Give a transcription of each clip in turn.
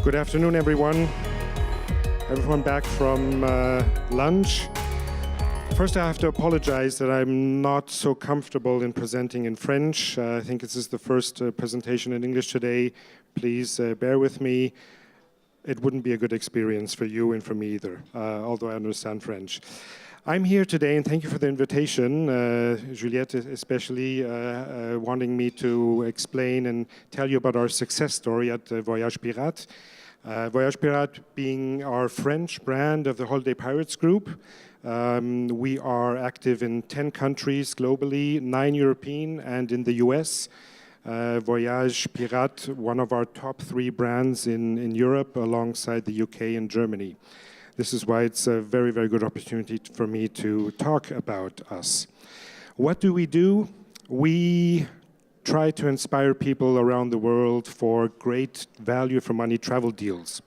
Good afternoon, everyone. Everyone back from lunch. First, I have to apologize that I'm not so comfortable in presenting in French. I think this is the first presentation in English today. Please bear with me. It wouldn't be a good experience for you and for me either, although I understand French. I'm here today, and thank you for the invitation, Juliette especially, wanting me to explain and tell you about our success story at VoyagesPirates. VoyagesPirates being our French brand of the Holiday Pirates Group. We are active in 10 countries globally, 9 European, and in the US. VoyagesPirates, one of our top 3 brands in Europe, alongside the UK and Germany. This is why it's a very, very good opportunity for me to talk about us. What do? We try to inspire people around the world for great value for money travel deals.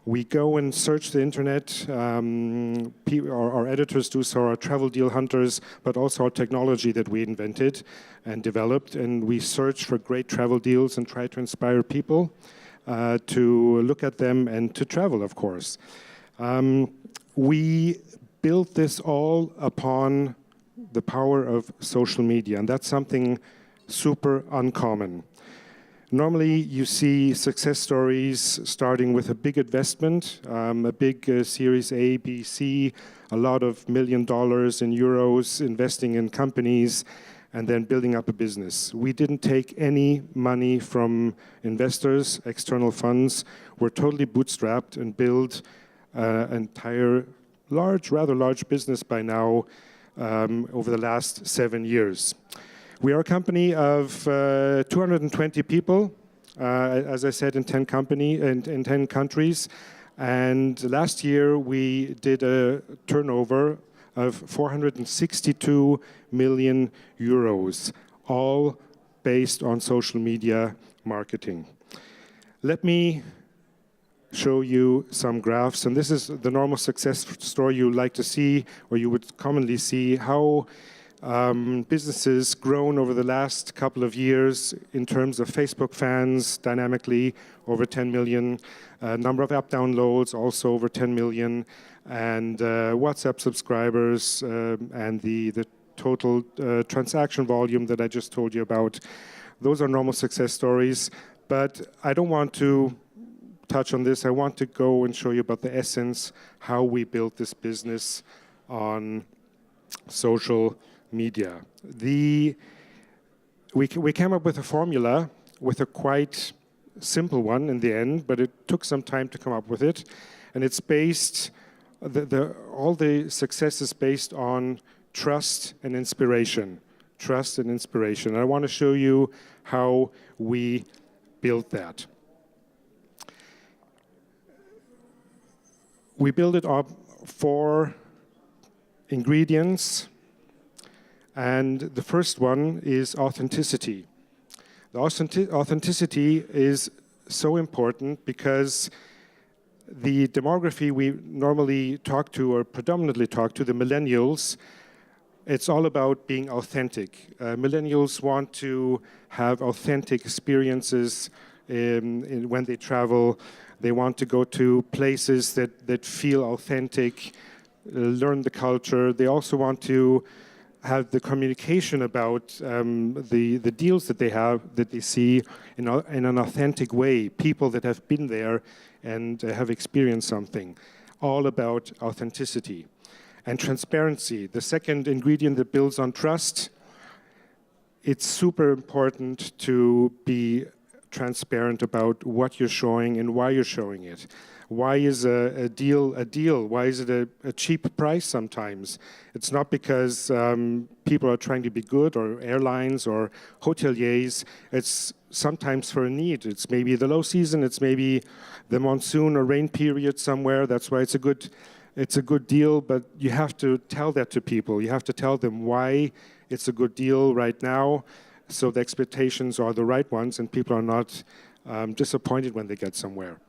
We go and search the internet. Our editors do so, our travel deal hunters, but also our technology that we invented and developed. And we search for great travel deals and try to inspire people to look at them and to travel, of course. We built this all upon the power of social media, and that's something super uncommon. Normally, you see success stories starting with a big investment, a big Series A, B, C, a lot of $1 million in euros investing in companies, and then building up a business. We didn't take any money from investors, external funds. We're totally bootstrapped and built an entire rather large business by now over the last 7 years. We are a company of 220 people, as I said, in 10 countries. And last year we did a turnover of 462 million euros, all based on social media marketing. Let me show you some graphs, and this is the normal success story you like to see, or you would commonly see, how businesses grown over the last couple of years in terms of Facebook fans, dynamically over 10 million, number of app downloads also over 10 million, and WhatsApp subscribers, and the total transaction volume that I just told you about. Those are normal success stories, but I don't want to touch on this. I want to go and show you about the essence, how we built this business on social media. We came up with a formula, with a quite simple one in the end, but it took some time to come up with it. And it's based, all the success is based on trust and inspiration. Trust and inspiration. And I want to show you how we built that. We build it up 4 ingredients, and the first one is authenticity. The authenticity is so important because the demography we normally talk to, or predominantly talk to, the millennials, it's all about being authentic. Millennials want to have authentic experiences when they travel. They want to go to places that feel authentic, learn the culture. They also want to have the communication about the deals that they see in an authentic way. People that have been there and have experienced something. All about authenticity. And transparency, the second ingredient that builds on trust. It's super important to be transparent about what you're showing and why you're showing it. Why is a deal a deal? Why is it a cheap price sometimes? It's not because people are trying to be good, or airlines or hoteliers. It's sometimes for a need. It's maybe the low season. It's maybe the monsoon or rain period somewhere. That's why it's a good deal, but you have to tell that to people. You have to tell them why it's a good deal right now, so the expectations are the right ones and people are not disappointed when they get somewhere.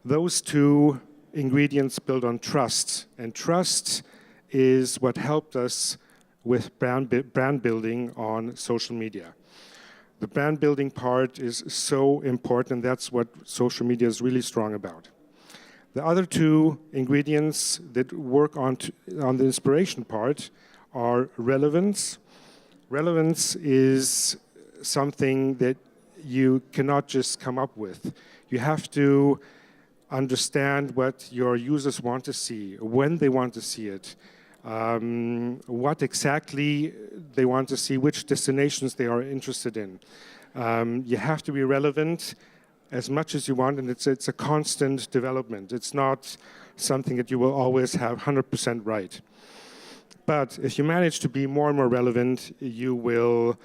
Those 2 ingredients build on trust, and trust is what helped us with brand building on social media. The brand building part is so important. That's what social media is really strong about. The other two ingredients that work on the inspiration part are relevance. Relevance is something that you cannot just come up with. You have to understand what your users want to see, when they want to see it, what exactly they want to see, which destinations they are interested in. You have to be relevant as much as you want, and it's a constant development. It's not something that you will always have 100% right. But if you manage to be more and more relevant, you will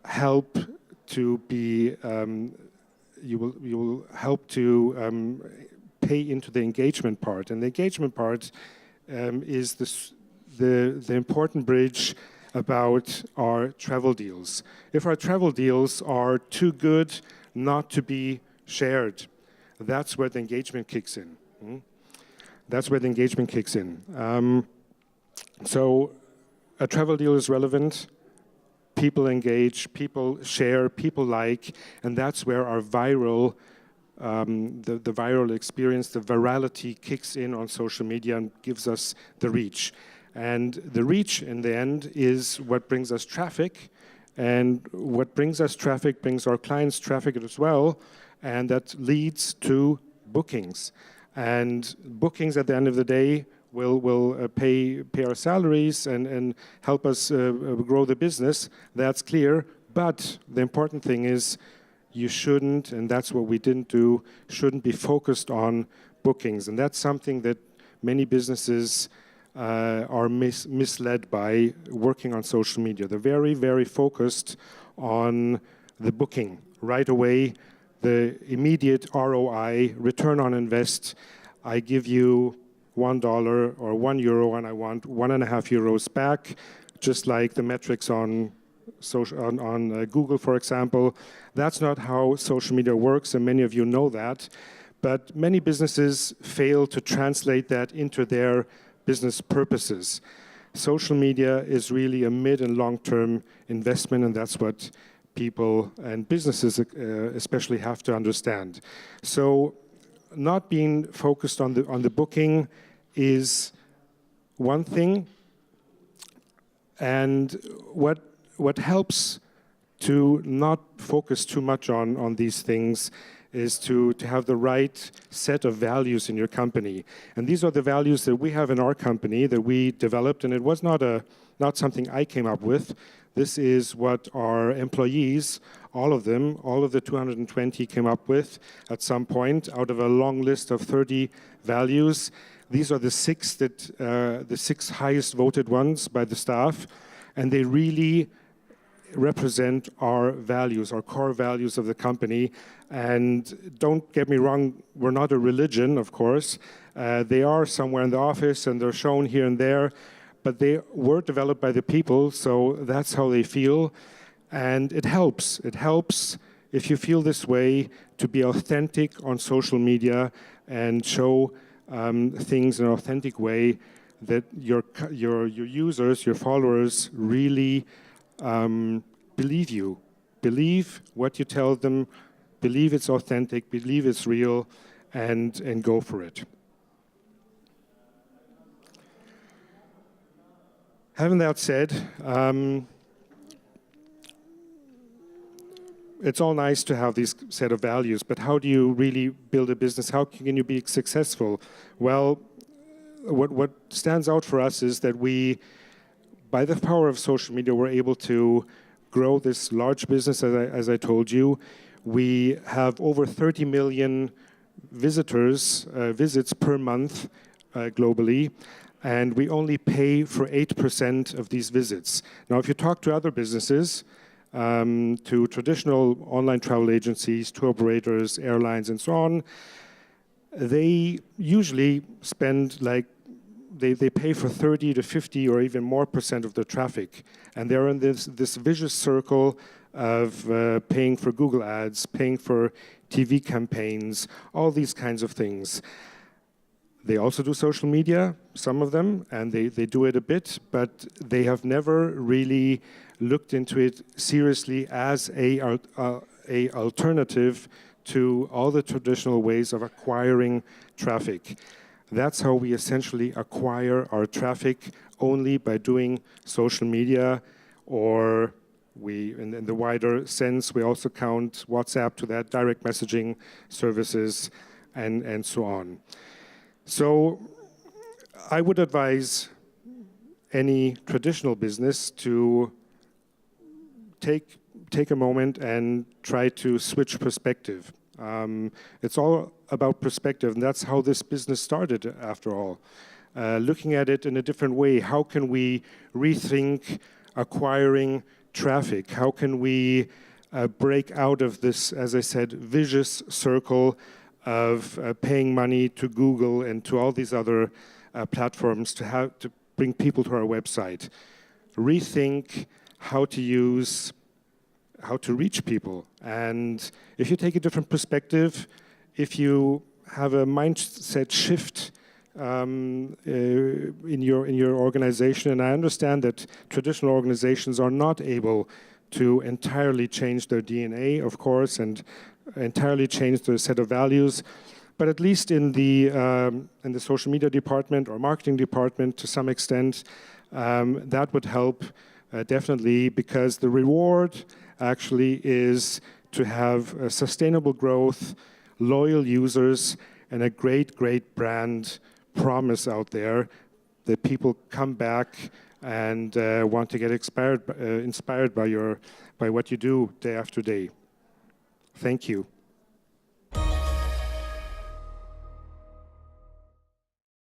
help to be, you will help to pay into the engagement part. And the engagement part is the important bridge about our travel deals. If our travel deals are too good not to be shared, that's where the engagement kicks in. That's where the engagement kicks in. So a travel deal is relevant, people engage, people share, people like, and that's where our viral, the viral experience, the virality kicks in on social media and gives us the reach. And the reach in the end is what brings us traffic, and what brings us traffic brings our clients traffic as well, and that leads to bookings. And bookings at the end of the day will pay our salaries and help us grow the business. That's clear. But the important thing is you shouldn't, and that's what we didn't do, shouldn't be focused on bookings. And that's something that many businesses are misled by working on social media. They're very, very focused on the booking right away, the immediate ROI, return on invest. I give you $1 or €1 and I want 1.5 euros back, just like the metrics on Google, for example. That's not how social media works, and many of you know that. But many businesses fail to translate that into their business purposes. Social media is really a mid and long-term investment, and that's what people and businesses especially have to understand. So not being focused on the booking is one thing, and what helps to not focus too much on these things is to have the right set of values in your company. And these are the values that we have in our company that we developed, and it was not something I came up with. This is what our employees, all of them, all of the 220 came up with at some point out of a long list of 30 values. These are the six highest voted ones by the staff, and they really represent our values, our core values of the company. And don't get me wrong, we're not a religion, of course. They are somewhere in the office and they're shown here and there, but they were developed by the people, so that's how they feel. And it helps. It helps if you feel this way to be authentic on social media and show things in an authentic way that your users, your followers really believe you, believe what you tell them, believe it's authentic, believe it's real, and go for it. Having that said, it's all nice to have these set of values, but how do you really build a business? How can you be successful? Well, what stands out for us is that we, by the power of social media, we're able to grow this large business, as I told you. We have over 30 million visitors, visits per month globally, and we only pay for 8% of these visits. Now, if you talk to other businesses, to traditional online travel agencies, tour operators, airlines, and so on, they usually spend they pay for 30 to 50 or even more % of their traffic. And they're in this vicious circle of paying for Google ads, paying for TV campaigns, all these kinds of things. They also do social media, some of them, and they do it a bit, but they have never really looked into it seriously as a alternative to all the traditional ways of acquiring traffic. That's how we essentially acquire our traffic, only by doing social media, or in the wider sense, we also count WhatsApp to that, direct messaging services, and so on. So I would advise any traditional business to take a moment and try to switch perspective. It's all about perspective, and that's how this business started, after all. Looking at it in a different way, how can we rethink acquiring traffic? How can we break out of this, as I said, vicious circle of paying money to Google and to all these other platforms to bring people to our website? Rethink how to reach people. And if you take a different perspective, if you have a mindset shift in your organization, and I understand that traditional organizations are not able to entirely change their DNA, of course, and entirely change their set of values, but at least in the social media department or marketing department, to some extent, that would help definitely, because the reward actually is to have sustainable growth, loyal users, and a great brand promise out there that people come back and want to get inspired by what you do day after day. Thank you.